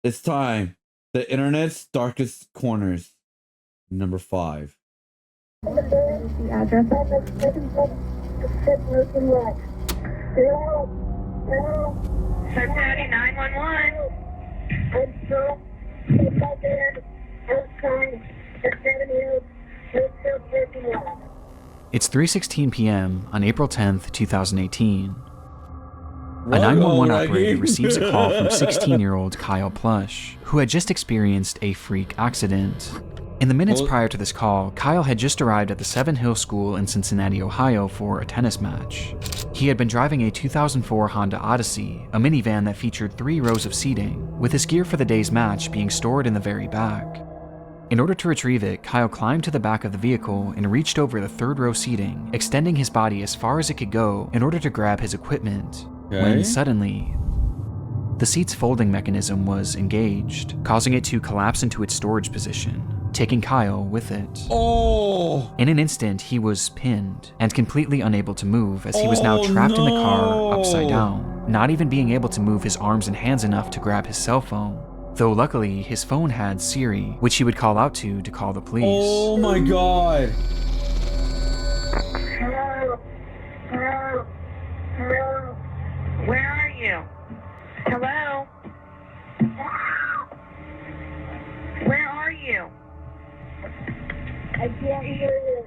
It's time. The internet's darkest corners. Number 5. The address. Cincinnati 911. It's 3:16 p.m. on April 10th, 2018. A 911 operator receives a call from 16-year-old Kyle Plush, who had just experienced a freak accident. In the minutes prior to this call, Kyle had just arrived at the Seven Hill School in Cincinnati, Ohio for a tennis match. He had been driving a 2004 Honda Odyssey, a minivan that featured 3 rows of seating, with his gear for the day's match being stored in the very back. In order to retrieve it, Kyle climbed to the back of the vehicle and reached over the 3rd row seating, extending his body as far as it could go in order to grab his equipment, when suddenly, the seat's folding mechanism was engaged, causing it to collapse into its storage position, taking Kyle with it. In an instant, he was pinned and completely unable to move, as he was now trapped in the car upside down, not even being able to move his arms and hands enough to grab his cell phone. Though luckily, his phone had Siri, which he would call out to call the police. Oh my god. Hello? Hello? Hello? Where are you? Hello? Where are you? I can't hear you.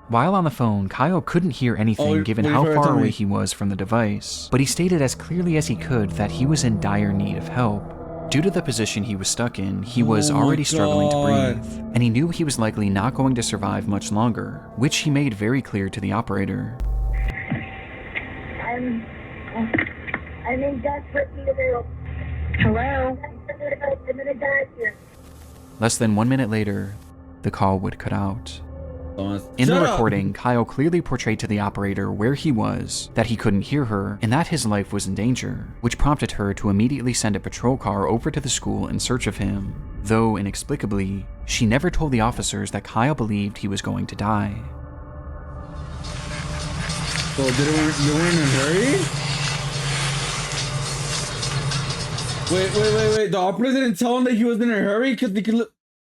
While on the phone, Kyle couldn't hear anything given how far away he was from the device, but he stated as clearly as he could that he was in dire need of help. Due to the position he was stuck in, he was already struggling to breathe, and he knew he was likely not going to survive much longer, which he made very clear to the operator. I'm in desperate need of help. Hello? I'm gonna die here. Less than 1 minute later, the call would cut out. In the recording, Kyle clearly portrayed to the operator where he was, that he couldn't hear her, and that his life was in danger, which prompted her to immediately send a patrol car over to the school in search of him. Though, inexplicably, she never told the officers that Kyle believed he was going to die. So you were in a hurry? Wait. The operator didn't tell him that he was in a hurry because they could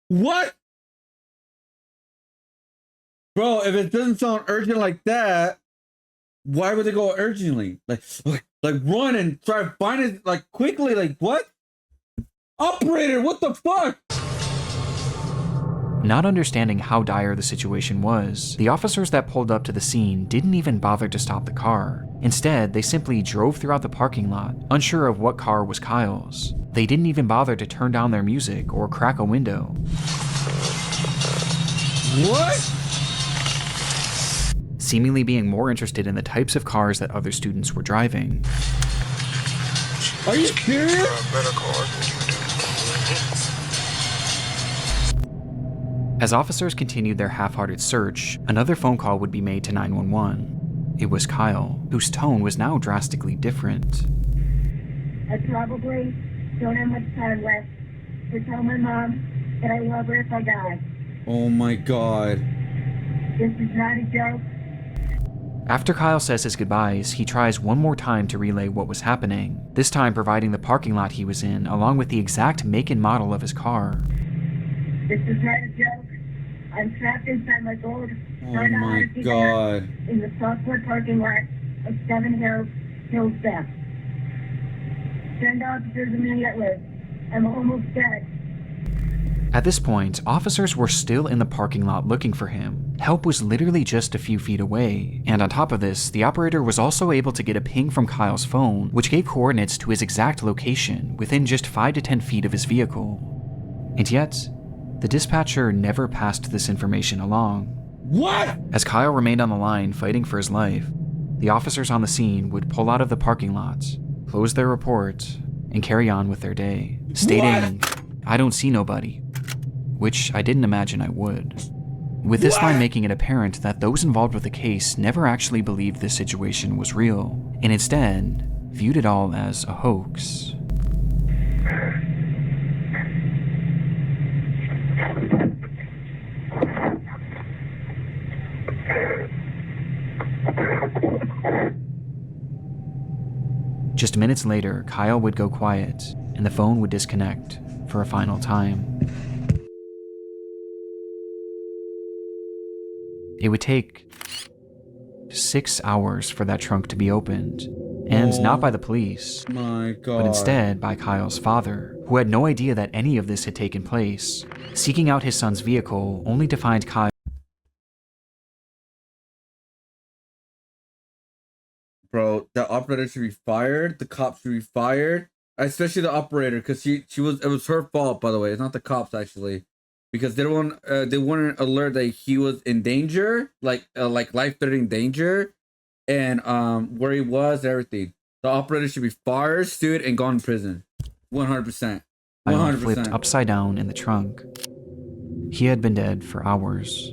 what? Bro, if it doesn't sound urgent like that, why would they go urgently? Like run and try to find it like quickly. Like what? Operator, what the fuck? Not understanding how dire the situation was, the officers that pulled up to the scene didn't even bother to stop the car. Instead, they simply drove throughout the parking lot, unsure of what car was Kyle's. They didn't even bother to turn down their music or crack a window. What? Seemingly being more interested in the types of cars that other students were driving. Are you serious? As officers continued their half-hearted search, another phone call would be made to 911. It was Kyle, whose tone was now drastically different. I probably don't have much time left to tell my mom that I love her if I die. Oh my god. This is not a joke. After Kyle says his goodbyes, he tries one more time to relay what was happening, this time providing the parking lot he was in along with the exact make and model of his car. This is not a joke. I'm trapped inside my gold. Oh my god. In the Southwood parking lot of Seven Hills Theft. Send officers immediately. I'm almost dead. At this point, officers were still in the parking lot looking for him. Help was literally just a few feet away, and on top of this, the operator was also able to get a ping from Kyle's phone, which gave coordinates to his exact location within just 5 to 10 feet of his vehicle. And yet, the dispatcher never passed this information along. What? As Kyle remained on the line fighting for his life, the officers on the scene would pull out of the parking lot, close their report, and carry on with their day, stating, "I don't see nobody," which I didn't imagine I would. With this line making it apparent that those involved with the case never actually believed this situation was real, and instead viewed it all as a hoax. Just minutes later, Kyle would go quiet, and the phone would disconnect for a final time. It would take 6 hours for that trunk to be opened, and not by the police, My God. but instead by Kyle's father, who had no idea that any of this had taken place, seeking out his son's vehicle only to find Kyle. Bro, the operator should be fired. The cops should be fired, especially the operator, because it was her fault, by the way. It's not the cops actually, because they wouldn't alert that he was in danger, like life-threatening danger, and where he was, everything. The operator should be fired, sued, and gone to prison. 100%. Kyle flipped upside down in the trunk. He had been dead for hours.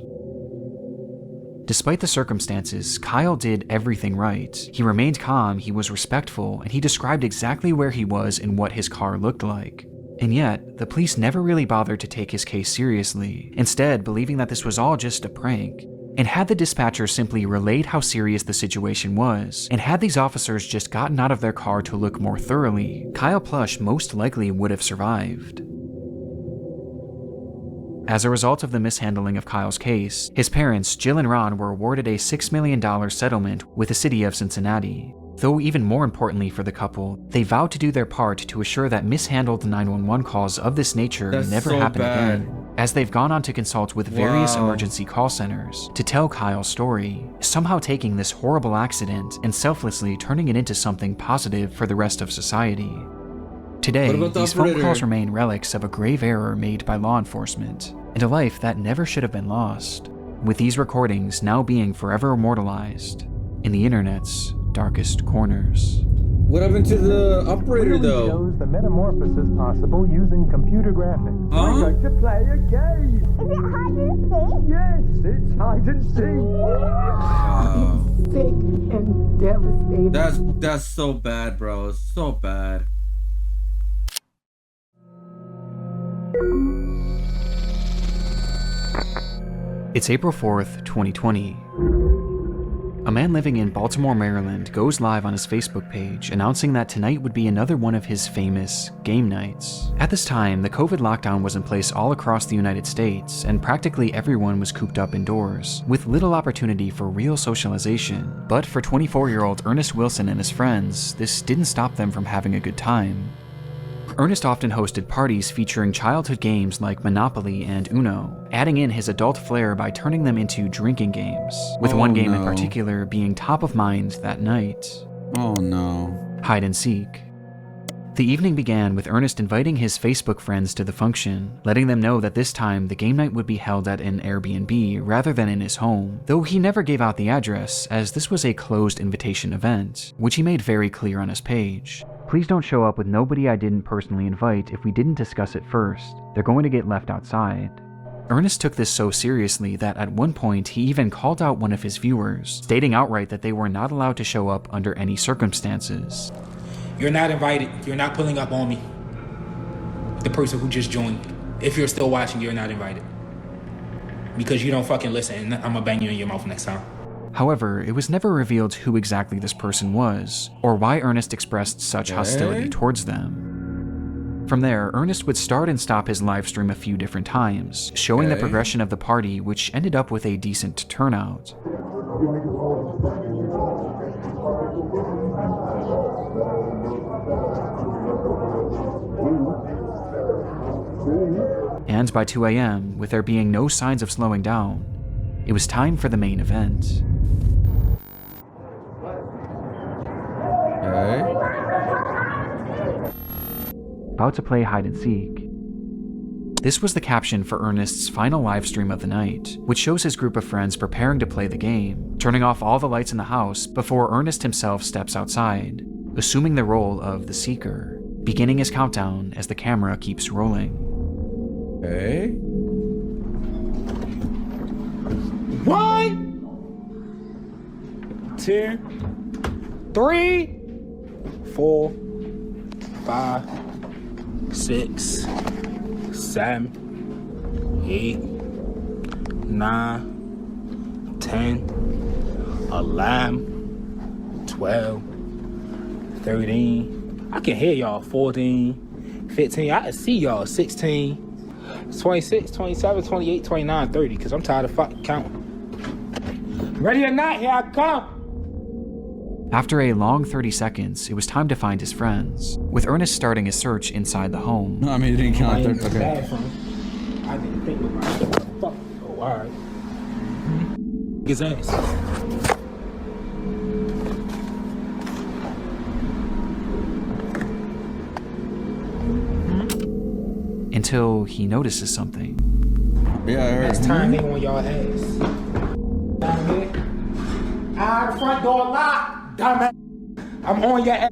Despite the circumstances, Kyle did everything right. He remained calm, he was respectful, and he described exactly where he was and what his car looked like. And yet, the police never really bothered to take his case seriously, instead believing that this was all just a prank. And had the dispatcher simply relayed how serious the situation was, and had these officers just gotten out of their car to look more thoroughly, Kyle Plush most likely would have survived. As a result of the mishandling of Kyle's case, his parents, Jill and Ron, were awarded a $6 million settlement with the city of Cincinnati. Though even more importantly for the couple, they vowed to do their part to assure that mishandled 911 calls of this nature never happen again, as they've gone on to consult with various emergency call centers to tell Kyle's story, somehow taking this horrible accident and selflessly turning it into something positive for the rest of society. Today, these phone calls remain relics of a grave error made by law enforcement, and a life that never should have been lost, with these recordings now being forever immortalized in the internet's darkest corners. What happened to the operator, though? Shows the metamorphosis possible using computer graphics. Huh? We're going to play a game. Is it hide and seek? Yes, it's hide and seek. Sick and devastating. That's so bad, bro. It's so bad. It's April 4th, 2020. A man living in Baltimore, Maryland goes live on his Facebook page announcing that tonight would be another one of his famous game nights. At this time, the COVID lockdown was in place all across the United States, and practically everyone was cooped up indoors, with little opportunity for real socialization. But for 24-year-old Ernest Wilson and his friends, this didn't stop them from having a good time. Ernest often hosted parties featuring childhood games like Monopoly and Uno, adding in his adult flair by turning them into drinking games, with one game in particular being top of mind that night. Oh no. Hide and seek. The evening began with Ernest inviting his Facebook friends to the function, letting them know that this time the game night would be held at an Airbnb rather than in his home, though he never gave out the address as this was a closed invitation event, which he made very clear on his page. Please don't show up with nobody I didn't personally invite if we didn't discuss it first. They're going to get left outside. Ernest took this so seriously that at one point he even called out one of his viewers, stating outright that they were not allowed to show up under any circumstances. You're not invited. You're not pulling up on me. The person who just joined. If you're still watching, you're not invited. Because you don't fucking listen, and I'm gonna bang you in your mouth next time. However, it was never revealed who exactly this person was, or why Ernest expressed such hostility towards them. From there, Ernest would start and stop his live stream a few different times, showing the progression of the party, which ended up with a decent turnout. And by 2 a.m., with there being no signs of slowing down, it was time for the main event. About to play hide and seek. This was the caption for Ernest's final live stream of the night, which shows his group of friends preparing to play the game, turning off all the lights in the house before Ernest himself steps outside, assuming the role of the seeker, beginning his countdown as the camera keeps rolling. Okay. 1, 2, 3, 4, 5, 6, 7, 8, 9, 10, 11, 12, 13. I can hear y'all. 14, 15. I see y'all 16, 26, 27, 28, 29, 30, because I'm tired of fucking counting. Ready or not, here I come. After a long 30 seconds, it was time to find his friends, with Ernest starting his search inside the home. No, I mean, it didn't count. Okay. I didn't think about it. Fuck. Oh, all right. His ass. Until he notices something. Yeah, I heard. Next time they on y'all ass. Down here. The front door locked. Dumbass. I'm on your ass.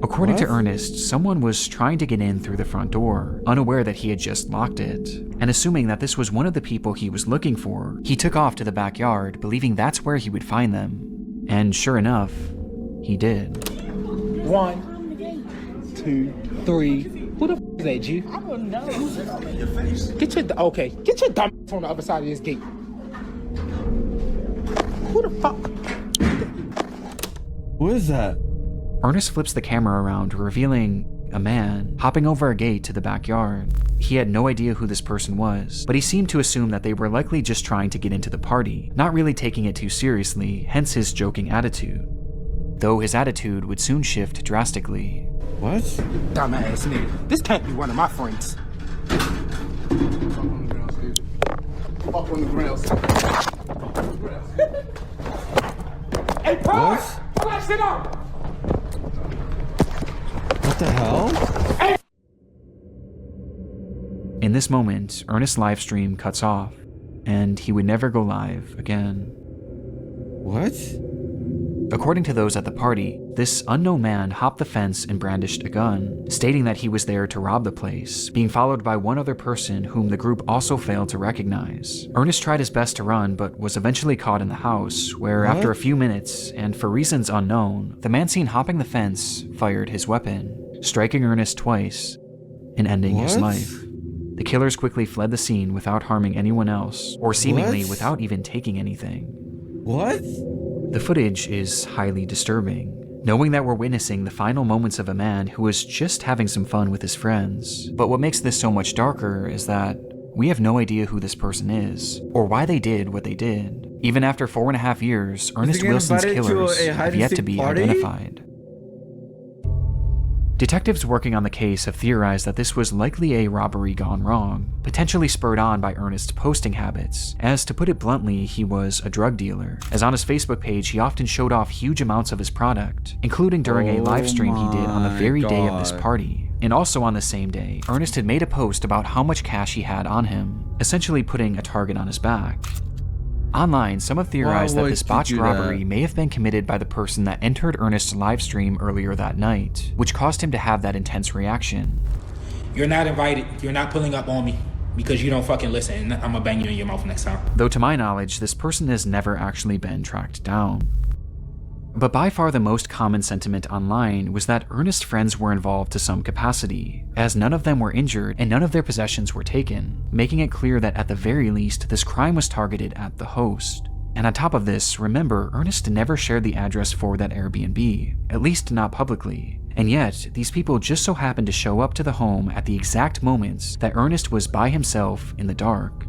According to Ernest, someone was trying to get in through the front door, unaware that he had just locked it. And assuming that this was one of the people he was looking for, he took off to the backyard, believing that's where he would find them. And sure enough, he did. 1, 2, 3. Who the f is that, G? I don't know. Get your dumb ass on the other side of this gate. Who the fuck? Who is that? Ernest flips the camera around, revealing a man hopping over a gate to the backyard. He had no idea who this person was, but he seemed to assume that they were likely just trying to get into the party, not really taking it too seriously, hence his joking attitude. Though his attitude would soon shift drastically. What? Dumbass nigga. This can't be one of my friends. Up on the ground. Hey, pause! Pull that shit up! What the hell? Hey. In this moment, Ernest's live stream cuts off, and he would never go live again. What? According to those at the party, this unknown man hopped the fence and brandished a gun, stating that he was there to rob the place, being followed by one other person whom the group also failed to recognize. Ernest tried his best to run, but was eventually caught in the house, where after a few minutes, and for reasons unknown, the man seen hopping the fence fired his weapon, striking Ernest twice and ending his life. The killers quickly fled the scene without harming anyone else, or seemingly without even taking anything. What? The footage is highly disturbing, knowing that we're witnessing the final moments of a man who was just having some fun with his friends. But what makes this so much darker is that we have no idea who this person is, or why they did what they did. Even after 4.5 years, Ernest Wilson's killers have yet to be identified. Detectives working on the case have theorized that this was likely a robbery gone wrong, potentially spurred on by Ernest's posting habits, as to put it bluntly, he was a drug dealer, as on his Facebook page he often showed off huge amounts of his product, including during a live stream he did on the very day of this party. And also on the same day, Ernest had made a post about how much cash he had on him, essentially putting a target on his back. Online, some have theorized that this botched robbery may have been committed by the person that entered Ernest's livestream earlier that night, which caused him to have that intense reaction. You're not invited. You're not pulling up on me because you don't fucking listen, and I'm gonna bang you in your mouth next time. Though to my knowledge, this person has never actually been tracked down. But by far the most common sentiment online was that Ernest's friends were involved to some capacity, as none of them were injured and none of their possessions were taken, making it clear that at the very least this crime was targeted at the host. And on top of this, remember, Ernest never shared the address for that Airbnb, at least not publicly. And yet, these people just so happened to show up to the home at the exact moments that Ernest was by himself in the dark.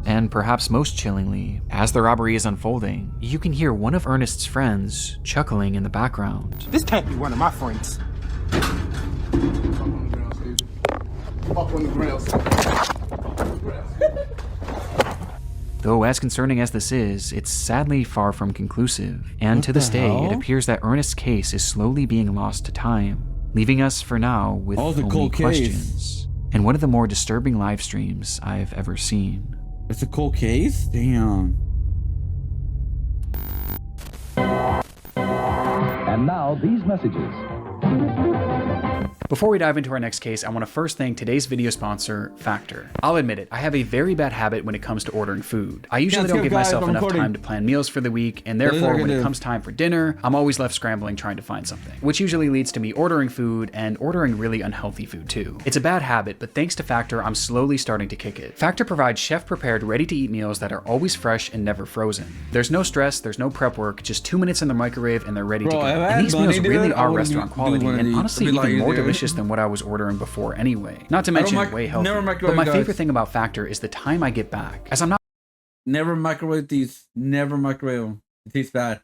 And perhaps most chillingly, as the robbery is unfolding, you can hear one of Ernest's friends chuckling in the background. This can't be one of my friends. Up on the ground. Though as concerning as this is, it's sadly far from conclusive, and to this day, it appears that Ernest's case is slowly being lost to time, leaving us for now with only questions, and one of the more disturbing live streams I've ever seen. It's a cold case? Damn. And now these messages. Before we dive into our next case, I want to first thank today's video sponsor, Factor. I'll admit it, I have a very bad habit when it comes to ordering food. I usually don't give myself enough time to plan meals for the week, and therefore when it comes time for dinner, I'm always left scrambling trying to find something, which usually leads to me ordering food and ordering really unhealthy food too. It's a bad habit, but thanks to Factor, I'm slowly starting to kick it. Factor provides chef-prepared, ready-to-eat meals that are always fresh and never frozen. There's no stress, there's no prep work, just 2 minutes in the microwave and they're ready to go. And these meals really are restaurant quality and honestly even more delicious delicious than what I was ordering before anyway. Not to mention way healthier. Never But microwave, my guys. favorite thing about Factor is the time I get back, as I'm not Never microwave these. Never microwave them. It tastes bad.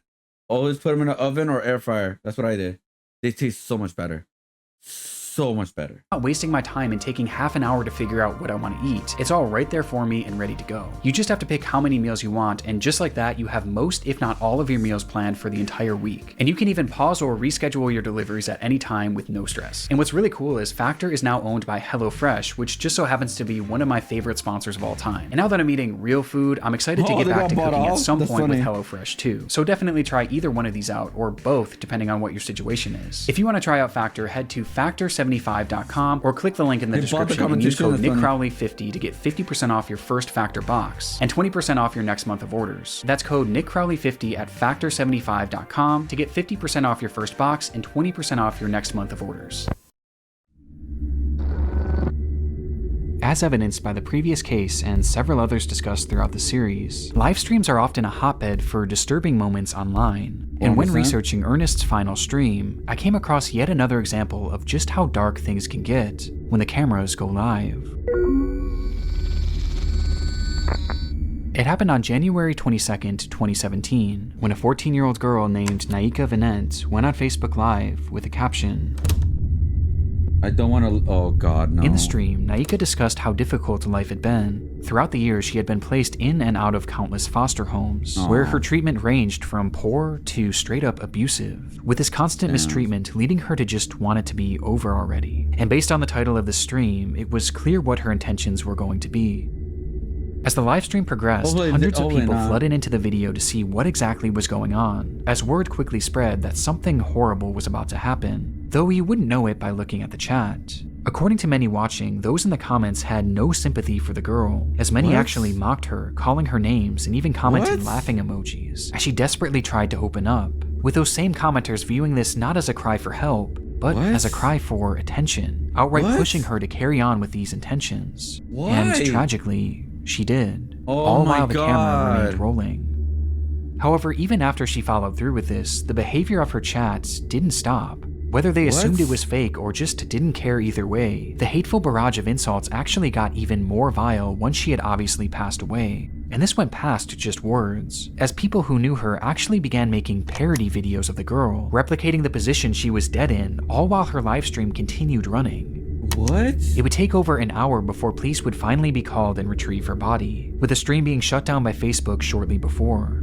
Always put them in an oven or air fryer. That's what I did. They taste so much better. So much better. not wasting my time and taking half an hour to figure out what I want to eat. It's all right there for me and ready to go. You just have to pick how many meals you want, and just like that, you have most, if not all of your meals planned for the entire week. And you can even pause or reschedule your deliveries at any time with no stress. And what's really cool is Factor is now owned by HelloFresh, which just so happens to be one of my favorite sponsors of all time. And now that I'm eating real food, I'm excited to get back to cooking at some point with HelloFresh too. So definitely try either one of these out, or both, depending on what your situation is. If you want to try out Factor, head to factor75.com or click the link in the description and use code NickCrowley50 to get 50% off your first Factor box and 20% off your next month of orders. That's code NickCrowley50 at factor75.com to get 50% off your first box and 20% off your next month of orders. As evidenced by the previous case and several others discussed throughout the series, live streams are often a hotbed for disturbing moments online. And when researching Ernest's final stream, I came across yet another example of just how dark things can get when the cameras go live. It happened on January 22nd, 2017, when a 14-year-old girl named Naika Vinent went on Facebook Live with a caption, I don't want to. Oh God, no. In the stream, Naika discussed how difficult life had been. Throughout the years, she had been placed in and out of countless foster homes, where her treatment ranged from poor to straight up abusive, with this constant mistreatment leading her to just want it to be over already. And based on the title of the stream, it was clear what her intentions were going to be. As the live stream progressed, hundreds of people flooded into the video to see what exactly was going on, as word quickly spread that something horrible was about to happen, though you wouldn't know it by looking at the chat. According to many watching, those in the comments had no sympathy for the girl, as many actually mocked her, calling her names and even commented laughing emojis, as she desperately tried to open up, with those same commenters viewing this not as a cry for help, but as a cry for attention, outright pushing her to carry on with these intentions. And tragically, she did, all while the camera remained rolling. However, even after she followed through with this, the behavior of her chats didn't stop. Whether they assumed it was fake or just didn't care either way, the hateful barrage of insults actually got even more vile once she had obviously passed away. And this went past just words, as people who knew her actually began making parody videos of the girl, replicating the position she was dead in, all while her livestream continued running. What? It would take over an hour before police would finally be called and retrieve her body, with the stream being shut down by Facebook shortly before.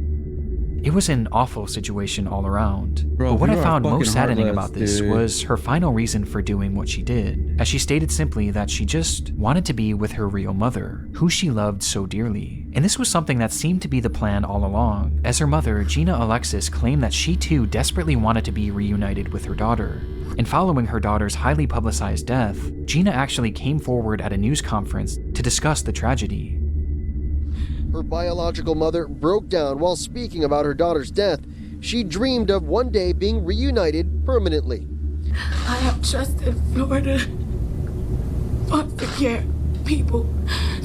It was an awful situation all around. Bro, but what I found most saddening about this was her final reason for doing what she did, as she stated simply that she just wanted to be with her real mother, who she loved so dearly. And this was something that seemed to be the plan all along, as her mother, Gina Alexis, claimed that she too desperately wanted to be reunited with her daughter. And following her daughter's highly publicized death, Gina actually came forward at a news conference to discuss the tragedy. Her biological mother broke down while speaking about her daughter's death. She dreamed of one day being reunited permanently. I have trusted Florida foster care people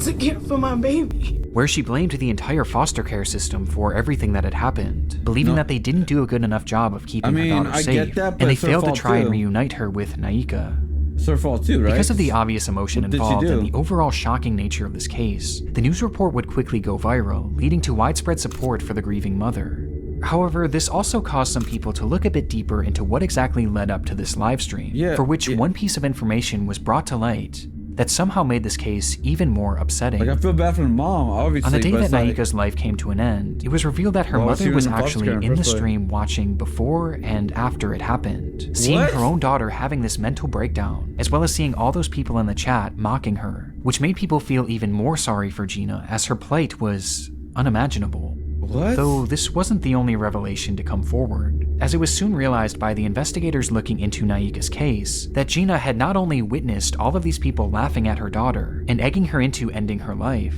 to care for my baby. Where she blamed the entire foster care system for everything that had happened, believing that they didn't do a good enough job of keeping her daughter safe, and they failed to try and reunite her with Naika. It's her fault too, right? Because of the obvious emotion involved and the overall shocking nature of this case, the news report would quickly go viral, leading to widespread support for the grieving mother. However, this also caused some people to look a bit deeper into what exactly led up to this livestream, for which one piece of information was brought to light that somehow made this case even more upsetting. Like, I feel bad for the mom, obviously. On the day that Naika's life came to an end, it was revealed that her mother was actually in the stream watching before and after it happened, seeing her own daughter having this mental breakdown, as well as seeing all those people in the chat mocking her, which made people feel even more sorry for Gina, as her plight was unimaginable. Though this wasn't the only revelation to come forward, as it was soon realized by the investigators looking into Naika's case that Gina had not only witnessed all of these people laughing at her daughter and egging her into ending her life,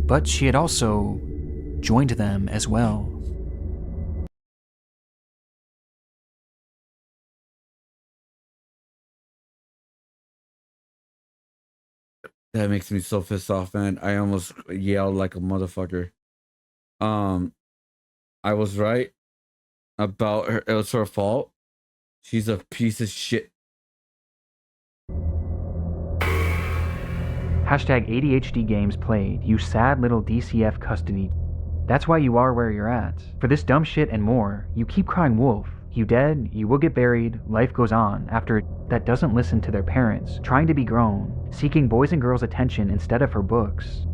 but she had also joined them as well. That makes me so pissed off, man. I almost yelled like a motherfucker. I was right about her. It was her fault. She's a piece of shit. #ADHD games played, you sad little DCF custody. That's why you are where you're at. For this dumb shit and more, you keep crying wolf. You dead, you will get buried, life goes on after that doesn't listen to their parents, trying to be grown, seeking boys and girls' attention instead of her books.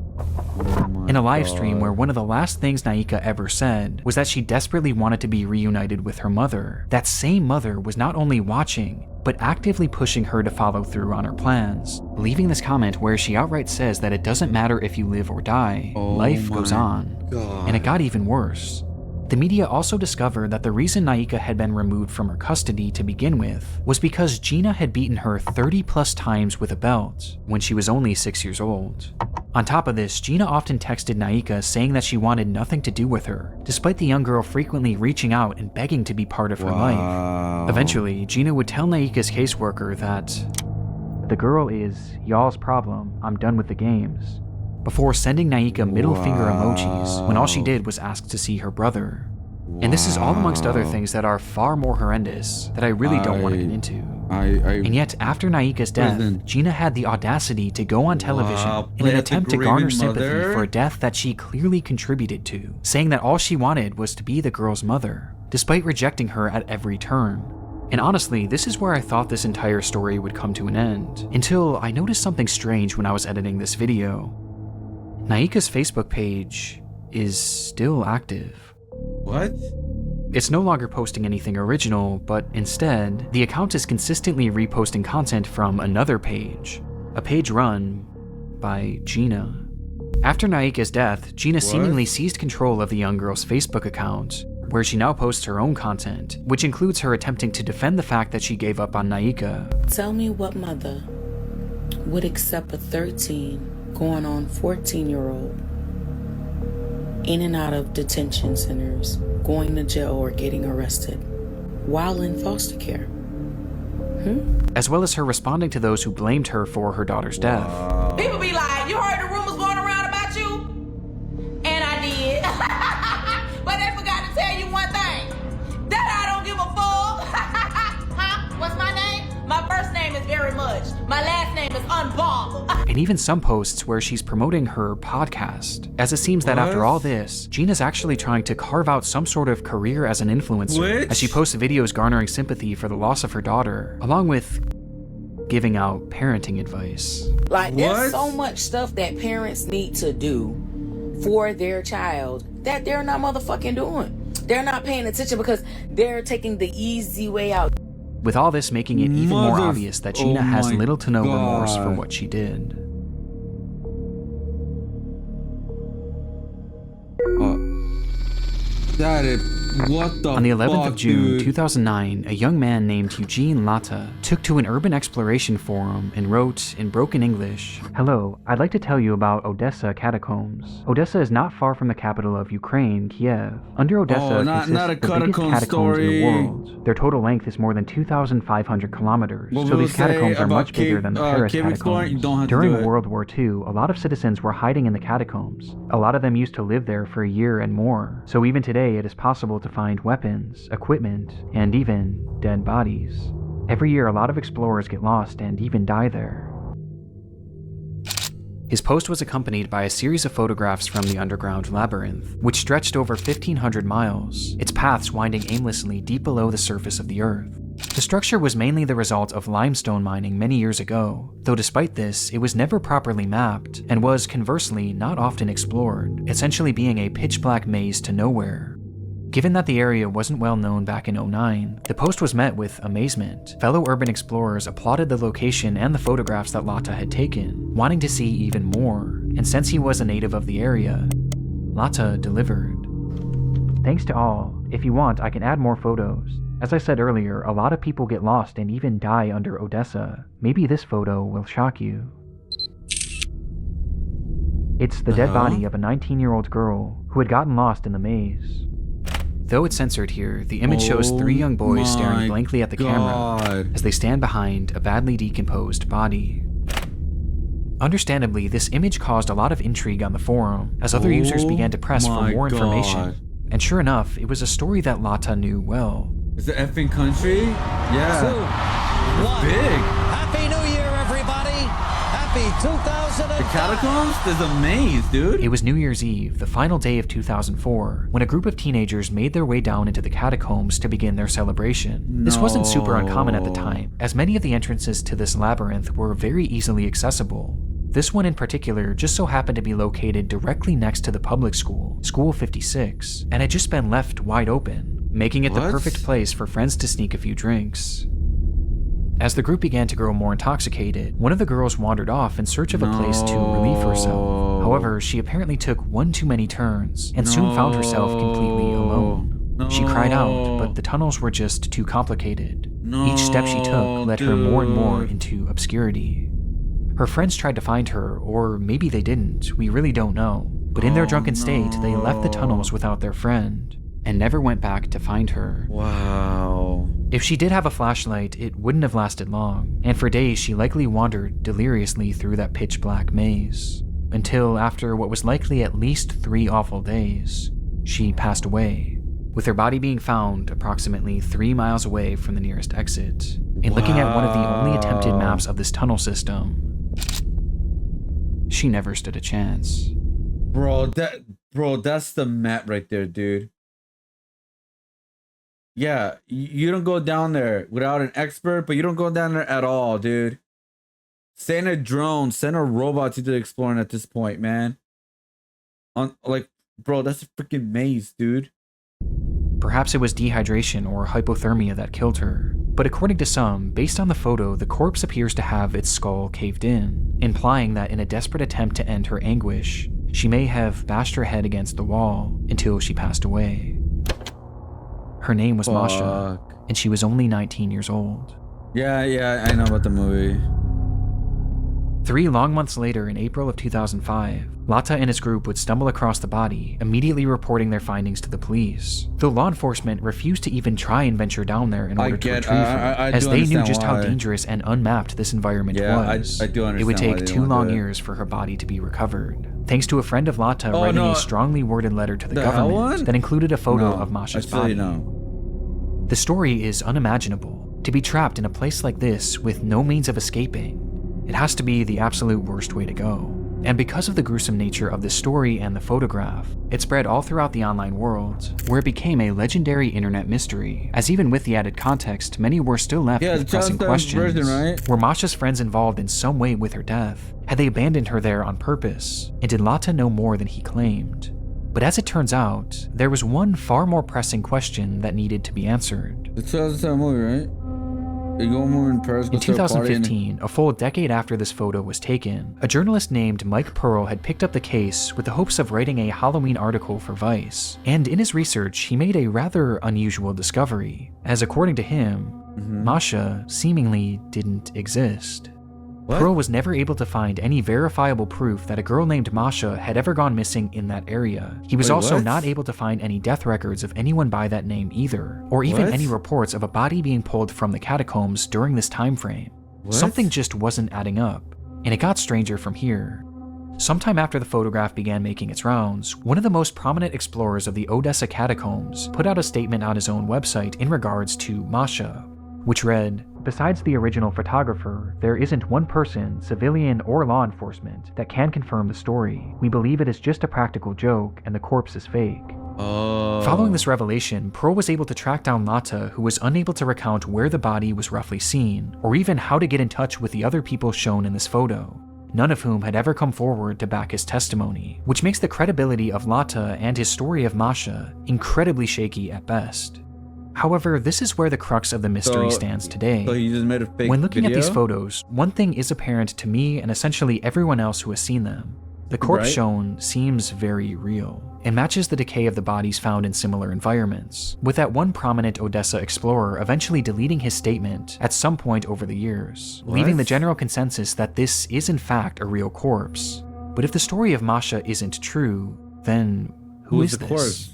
In a live stream where one of the last things Naika ever said was that she desperately wanted to be reunited with her mother, that same mother was not only watching, but actively pushing her to follow through on her plans, leaving this comment where she outright says that it doesn't matter if you live or die, life goes on. And it got even worse. The media also discovered that the reason Naika had been removed from her custody to begin with was because Gina had beaten her 30+ times with a belt when she was only 6 years old. On top of this, Gina often texted Naika saying that she wanted nothing to do with her, despite the young girl frequently reaching out and begging to be part of her life. Eventually, Gina would tell Naika's caseworker that, "The girl is y'all's problem, I'm done with the games," before sending Naika middle finger emojis when all she did was ask to see her brother. And this is all amongst other things that are far more horrendous that I really don't want to get into. And yet, after Naika's death, Gina had the audacity to go on television in an attempt to garner sympathy for a death that she clearly contributed to, saying that all she wanted was to be the girl's mother, despite rejecting her at every turn. And honestly, this is where I thought this entire story would come to an end, until I noticed something strange when I was editing this video. Naika's Facebook page is still active. What? It's no longer posting anything original, but instead, the account is consistently reposting content from another page, a page run by Gina. After Naika's death, Gina seemingly seized control of the young girl's Facebook account, where she now posts her own content, which includes her attempting to defend the fact that she gave up on Naika. Tell me what mother would accept a 13 going on 14-year-old in and out of detention centers, going to jail or getting arrested while in foster care. As well as her responding to those who blamed her for her daughter's death. People be like, you heard the rumors going around about you? And I did. But they forgot to tell you one thing. That I don't give a fuck. Huh? What's my name? My first name is Very Much. My last name is Unbothered. And even some posts where she's promoting her podcast, as it seems that after all this, Gina's actually trying to carve out some sort of career as an influencer, as she posts videos garnering sympathy for the loss of her daughter, along with giving out parenting advice. Like, there's so much stuff that parents need to do for their child that they're not motherfucking doing. They're not paying attention because they're taking the easy way out. With all this making it even more obvious that Gina has little to no remorse for what she did. On the 11th of June, 2009, a young man named Eugene Lata took to an urban exploration forum and wrote in broken English, "Hello, I'd like to tell you about Odessa catacombs. Odessa is not far from the capital of Ukraine, Kiev. Under Odessa exists the biggest catacombs in the world. Their total length is more than 2,500 kilometers, so these catacombs are much bigger than the Paris catacombs. During World War II, a lot of citizens were hiding in the catacombs. A lot of them used to live there for a year and more, so even today it is possible to find weapons, equipment, and even dead bodies. Every year a lot of explorers get lost and even die there." His post was accompanied by a series of photographs from the underground labyrinth, which stretched over 1,500 miles, its paths winding aimlessly deep below the surface of the earth. The structure was mainly the result of limestone mining many years ago, though despite this, it was never properly mapped, and was, conversely, not often explored, essentially being a pitch-black maze to nowhere. Given that the area wasn't well known back in 2009, the post was met with amazement. Fellow urban explorers applauded the location and the photographs that Lata had taken, wanting to see even more, and since he was a native of the area, Lata delivered. "Thanks to all. If you want, I can add more photos. As I said earlier, a lot of people get lost and even die under Odessa. Maybe this photo will shock you." It's the dead body of a 19-year-old girl who had gotten lost in the maze. Though it's censored here, the image shows 3 young boys staring blankly at the camera as they stand behind a badly decomposed body. Understandably, this image caused a lot of intrigue on the forum, as other users began to press for more information. And sure enough, it was a story that Lata knew well. Is it effing country? Yeah. It's big. Happy New Year, everybody! Happy 2000. The catacombs is a maze, dude. It was New Year's Eve, the final day of 2004, when a group of teenagers made their way down into the catacombs to begin their celebration. This wasn't super uncommon at the time, as many of the entrances to this labyrinth were very easily accessible. This one in particular just so happened to be located directly next to the public school, School 56, and had just been left wide open, making it the perfect place for friends to sneak a few drinks. As the group began to grow more intoxicated, one of the girls wandered off in search of a place to relieve herself. However, she apparently took one too many turns and soon found herself completely alone. She cried out, but the tunnels were just too complicated. Each step she took led her more and more into obscurity. Her friends tried to find her, or maybe they didn't, we really don't know. But in their drunken state, they left the tunnels without their friend and never went back to find her. Wow. If she did have a flashlight, it wouldn't have lasted long, and for days she likely wandered deliriously through that pitch black maze, until after what was likely at least 3 awful days, she passed away, with her body being found approximately 3 miles away from the nearest exit. And looking at one of the only attempted maps of this tunnel system, she never stood a chance. Bro, that's the map right there, dude. Yeah, you don't go down there without an expert, but you don't go down there at all, dude. Send a drone, send a robot to do the exploring at this point, man. Bro, that's a freaking maze, dude. Perhaps it was dehydration or hypothermia that killed her, but according to some, based on the photo, the corpse appears to have its skull caved in, implying that in a desperate attempt to end her anguish, she may have bashed her head against the wall until she passed away. Her name was Masha, and she was only 19 years old. Yeah, I know about the movie. 3 long months later, in April of 2005, Lata and his group would stumble across the body, immediately reporting their findings to the police, though law enforcement refused to even try and venture down there in order to retrieve her, as they knew just how dangerous and unmapped this environment was. I do understand. It would take 2 long years for her body to be recovered, thanks to a friend of Lata writing a strongly worded letter to the government that included a photo of Masha's body. The story is unimaginable. To be trapped in a place like this with no means of escaping, it has to be the absolute worst way to go. And because of the gruesome nature of this story and the photograph, it spread all throughout the online world, where it became a legendary internet mystery, as even with the added context, many were still left with pressing questions. Were Masha's friends involved in some way with her death? Had they abandoned her there on purpose? And did Lata know more than he claimed? But as it turns out, there was one far more pressing question that needed to be answered. It's a movie, right? In 2015, a full decade after this photo was taken, a journalist named Mike Pearl had picked up the case with the hopes of writing a Halloween article for Vice. And in his research, he made a rather unusual discovery, as according to him, Masha seemingly didn't exist. Pearl was never able to find any verifiable proof that a girl named Masha had ever gone missing in that area. He was also not able to find any death records of anyone by that name either, or even any reports of a body being pulled from the catacombs during this time frame. Something just wasn't adding up, and it got stranger from here. Sometime after the photograph began making its rounds, one of the most prominent explorers of the Odessa catacombs put out a statement on his own website in regards to Masha, which read, "Besides the original photographer, there isn't one person, civilian or law enforcement, that can confirm the story. We believe it is just a practical joke and the corpse is fake." Following this revelation, Pearl was able to track down Lata, who was unable to recount where the body was roughly seen, or even how to get in touch with the other people shown in this photo, none of whom had ever come forward to back his testimony, which makes the credibility of Lata and his story of Masha incredibly shaky at best. However, this is where the crux of the mystery stands today. So you just made a fake When looking video? at these photos, one thing is apparent to me and essentially everyone else who has seen them. The corpse shown seems very real, and matches the decay of the bodies found in similar environments, with that one prominent Odessa explorer eventually deleting his statement at some point over the years, leaving the general consensus that this is in fact a real corpse. But if the story of Masha isn't true, then who is the this? corpse?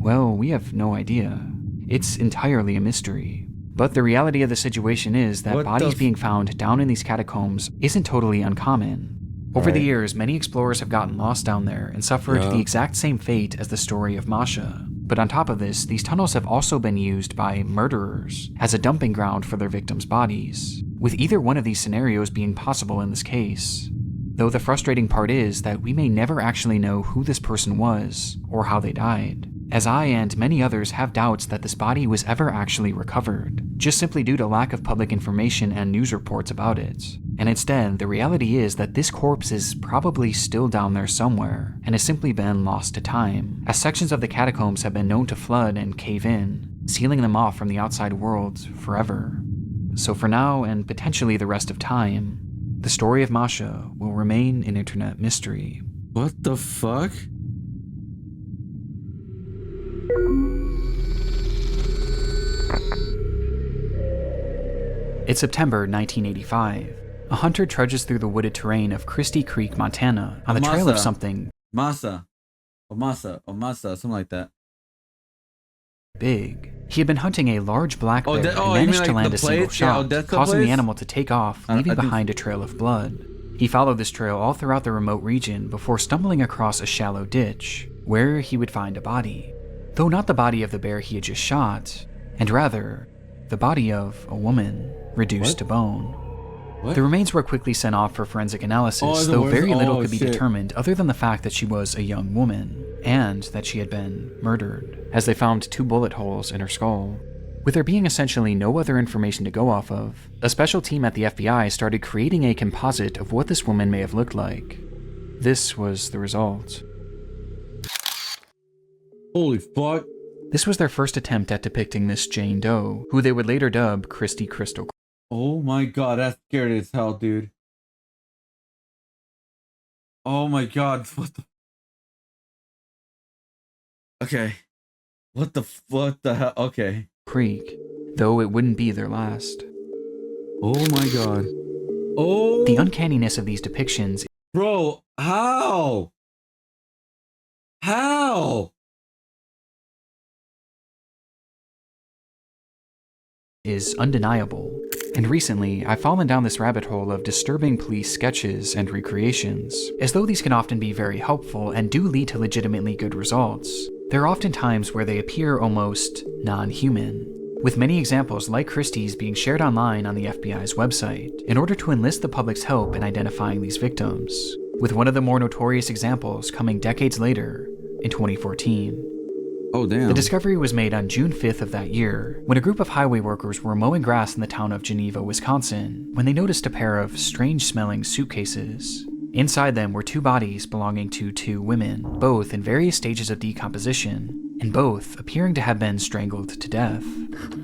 Well, we have no idea. It's entirely a mystery. But the reality of the situation is that bodies being found down in these catacombs isn't totally uncommon. Over the years, many explorers have gotten lost down there and suffered the exact same fate as the story of Masha. But on top of this, these tunnels have also been used by murderers as a dumping ground for their victims' bodies, with either one of these scenarios being possible in this case. Though the frustrating part is that we may never actually know who this person was or how they died, as I and many others have doubts that this body was ever actually recovered, just simply due to lack of public information and news reports about it. And instead, the reality is that this corpse is probably still down there somewhere and has simply been lost to time, as sections of the catacombs have been known to flood and cave in, sealing them off from the outside world forever. So for now, and potentially the rest of time, the story of Masha will remain an internet mystery. What the fuck? It's September 1985. A hunter trudges through the wooded terrain of Christie Creek, Montana, on the trail of something Masa, something like that. Big. He had been hunting a large black bear and you managed mean to like land the a single place? shot, Yeah, causing place? the animal to take off, leaving behind a trail of blood. He followed this trail all throughout the remote region before stumbling across a shallow ditch, where he would find a body. Though not the body of the bear he had just shot, and rather, the body of a woman, reduced to bone. What? The remains were quickly sent off for forensic analysis, though very little could be determined other than the fact that she was a young woman, and that she had been murdered, as they found 2 bullet holes in her skull. With there being essentially no other information to go off of, a special team at the FBI started creating a composite of what this woman may have looked like. This was the result. Holy fuck. This was their first attempt at depicting Miss Jane Doe, who they would later dub Christie Crystal. Oh my god, that's scary as hell, dude. Oh my god, what the... Okay. What the hell? Okay. Creek, though it wouldn't be their last. Oh my god. Oh! The uncanniness of these depictions... Bro, how? How? ...is undeniable. And recently, I've fallen down this rabbit hole of disturbing police sketches and recreations. As though these can often be very helpful and do lead to legitimately good results, there are often times where they appear almost non-human, with many examples like Christie's being shared online on the FBI's website in order to enlist the public's help in identifying these victims, with one of the more notorious examples coming decades later, in 2014. Oh, damn. The discovery was made on June 5th of that year, when a group of highway workers were mowing grass in the town of Geneva, Wisconsin, when they noticed a pair of strange-smelling suitcases. Inside them were 2 bodies belonging to 2 women, both in various stages of decomposition, and both appearing to have been strangled to death.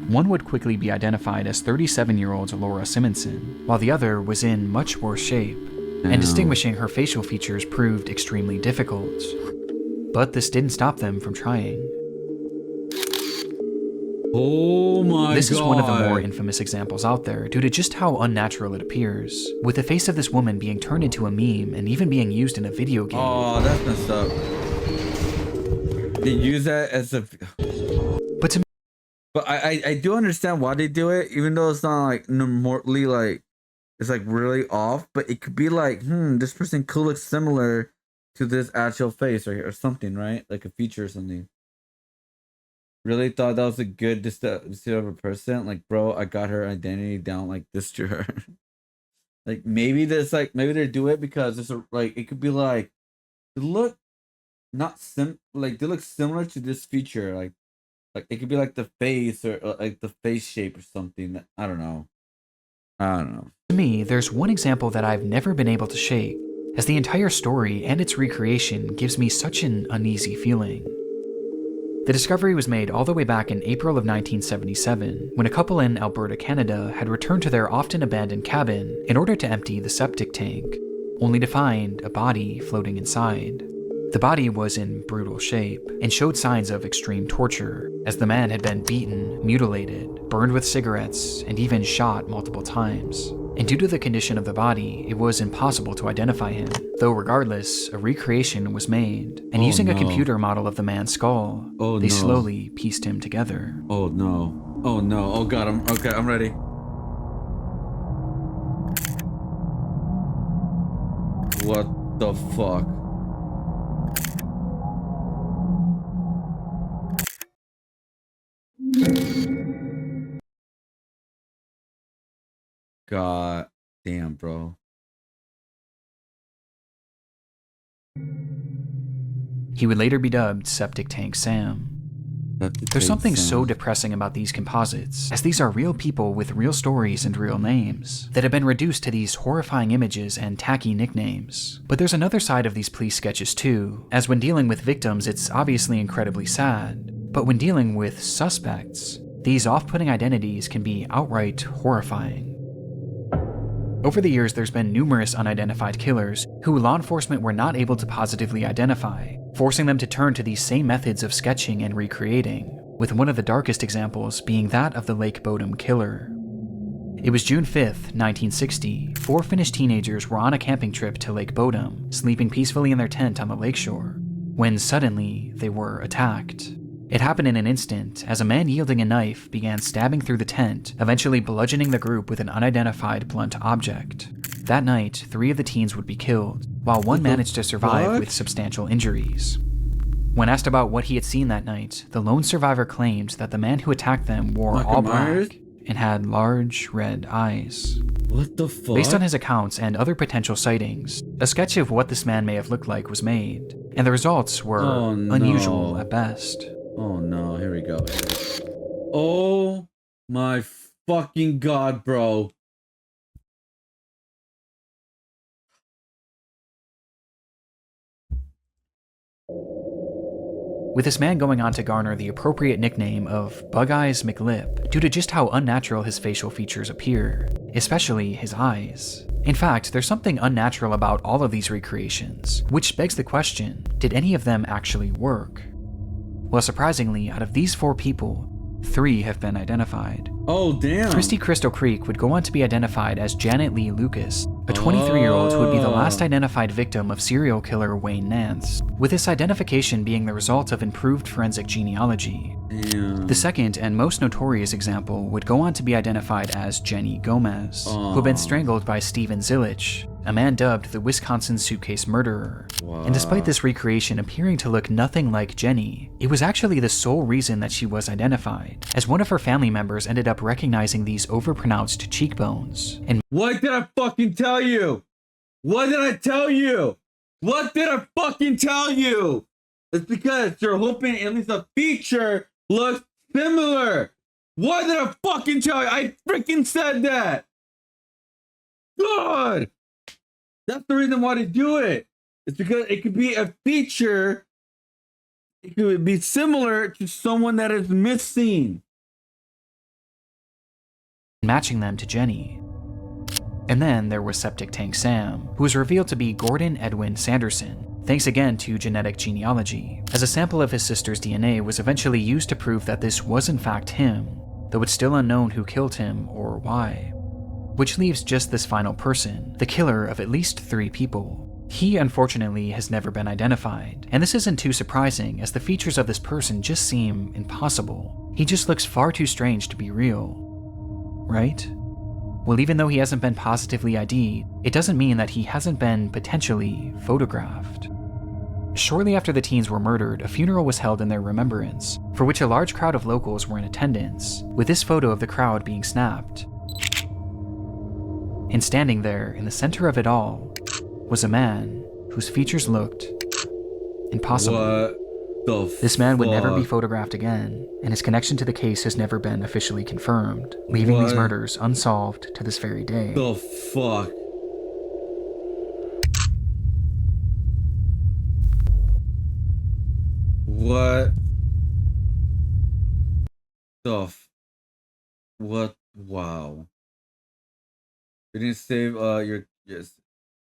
One would quickly be identified as 37-year-old Laura Simonson, while the other was in much worse shape, and distinguishing her facial features proved extremely difficult. But this didn't stop them from trying. Oh my god. This is one of the more infamous examples out there due to just how unnatural it appears, with the face of this woman being turned into a meme and even being used in a video game. Oh, that's messed up. They use that as a... But to me... But I do understand why they do it, even though it's not like mortally like... It's like really off, but it could be like, this person could look similar to this actual face or something, right? Like a feature or something. Really thought that was a good discover person. Like, bro, I got her identity down like this to her. Like maybe this, like maybe they do it because it's like it could be like they look not like they look similar to this feature. Like it could be like the face or like the face shape or something. I don't know. To me, there's one example that I've never been able to shake, as the entire story and its recreation gives me such an uneasy feeling. The discovery was made all the way back in April of 1977, when a couple in Alberta, Canada had returned to their often abandoned cabin in order to empty the septic tank, only to find a body floating inside. The body was in brutal shape and showed signs of extreme torture, as the man had been beaten, mutilated, burned with cigarettes, and even shot multiple times. And due to the condition of the body, it was impossible to identify him, though regardless, a recreation was made, and using a computer model of the man's skull, they slowly pieced him together. Oh no. Oh no. Oh god, I'm ready. What the fuck? God damn, bro. He would later be dubbed Septic Tank Sam. There's something so depressing about these composites, as these are real people with real stories and real names, that have been reduced to these horrifying images and tacky nicknames. But there's another side of these police sketches too, as when dealing with victims it's obviously incredibly sad, but when dealing with suspects, these off-putting identities can be outright horrifying. Over the years, there's been numerous unidentified killers who law enforcement were not able to positively identify, forcing them to turn to these same methods of sketching and recreating, with one of the darkest examples being that of the Lake Bodom killer. It was June 5th, 1960. 4 Finnish teenagers were on a camping trip to Lake Bodom, sleeping peacefully in their tent on the lakeshore, when suddenly they were attacked. It happened in an instant, as a man wielding a knife began stabbing through the tent, eventually bludgeoning the group with an unidentified blunt object. That night, 3 of the teens would be killed, while one managed to survive with substantial injuries. When asked about what he had seen that night, the lone survivor claimed that the man who attacked them wore all black and had large red eyes. What the fuck? Based on his accounts and other potential sightings, a sketch of what this man may have looked like was made, and the results were unusual at best. Oh no, here we go. Oh my fucking god, bro. With this man going on to garner the appropriate nickname of Bug Eyes McLip due to just how unnatural his facial features appear, especially his eyes. In fact, there's something unnatural about all of these recreations, which begs the question, did any of them actually work? Well, surprisingly, out of these 4 people, 3 have been identified. Oh, damn. Christy Crystal Creek would go on to be identified as Janet Lee Lucas, a 23-year-old who would be the last identified victim of serial killer Wayne Nance, with this identification being the result of improved forensic genealogy. Damn. The second and most notorious example would go on to be identified as Jenny Gomez, who had been strangled by Steven Zilich, a man dubbed the Wisconsin Suitcase Murderer. Wow. And despite this recreation appearing to look nothing like Jenny, it was actually the sole reason that she was identified, as one of her family members ended up recognizing these overpronounced cheekbones. And what did I fucking tell you? What did I tell you? What did I fucking tell you? It's because you're hoping at least a feature looks similar. What did I fucking tell you? I freaking said that. God. That's the reason why they do it. It's because it could be a feature. It could be similar to someone that is missing. Matching them to Jenny. And then there was Septic Tank Sam, who was revealed to be Gordon Edwin Sanderson, thanks again to genetic genealogy, as a sample of his sister's DNA was eventually used to prove that this was in fact him, though it's still unknown who killed him or why. Which leaves just this final person, the killer of at least 3 people. He, unfortunately, has never been identified, and this isn't too surprising as the features of this person just seem impossible. He just looks far too strange to be real. Right? Well, even though he hasn't been positively ID'd, it doesn't mean that he hasn't been potentially photographed. Shortly after the teens were murdered, a funeral was held in their remembrance, for which a large crowd of locals were in attendance, with this photo of the crowd being snapped. And standing there, in the center of it all, was a man whose features looked impossible. This man would never be photographed again, and his connection to the case has never been officially confirmed, leaving these murders unsolved to this very day. The fuck? What? What? Wow. We didn't save yes.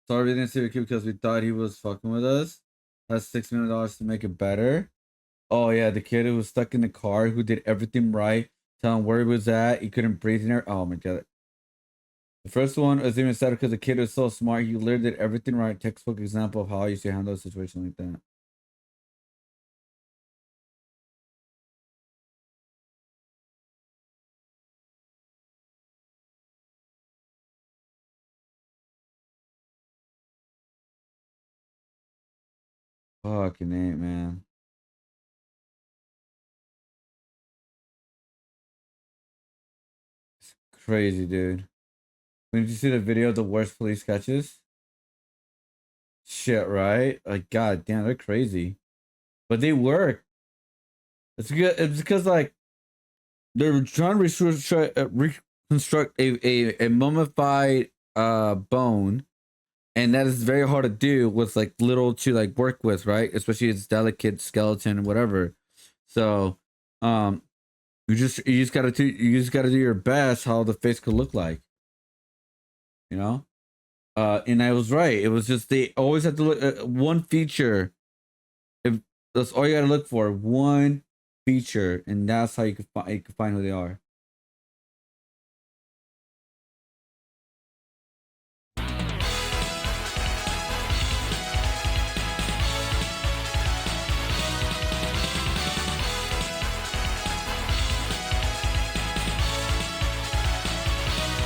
Sorry we didn't save your kid because we thought he was fucking with us. Has $6 million to make it better. Oh yeah, the kid who was stuck in the car who did everything right, tell him where he was at, he couldn't breathe in there. Oh my god. The first one was even sadder because the kid was so smart, he literally did everything right. Textbook example of how I used to handle a situation like that. Fucking ain't, man. It's crazy, dude. When did you see the video of the worst police sketches? shit, right? Like, god damn, they're crazy, but they work. It's good. It's because like they're trying to reconstruct a mummified bone, and that is very hard to do with like little to like work with, right? Especially its delicate skeleton and whatever. So, you just gotta do your best how the face could look like, you know. And I was right. It was just they always have to look one feature. If that's all you gotta look for, one feature, and that's how you can find who they are.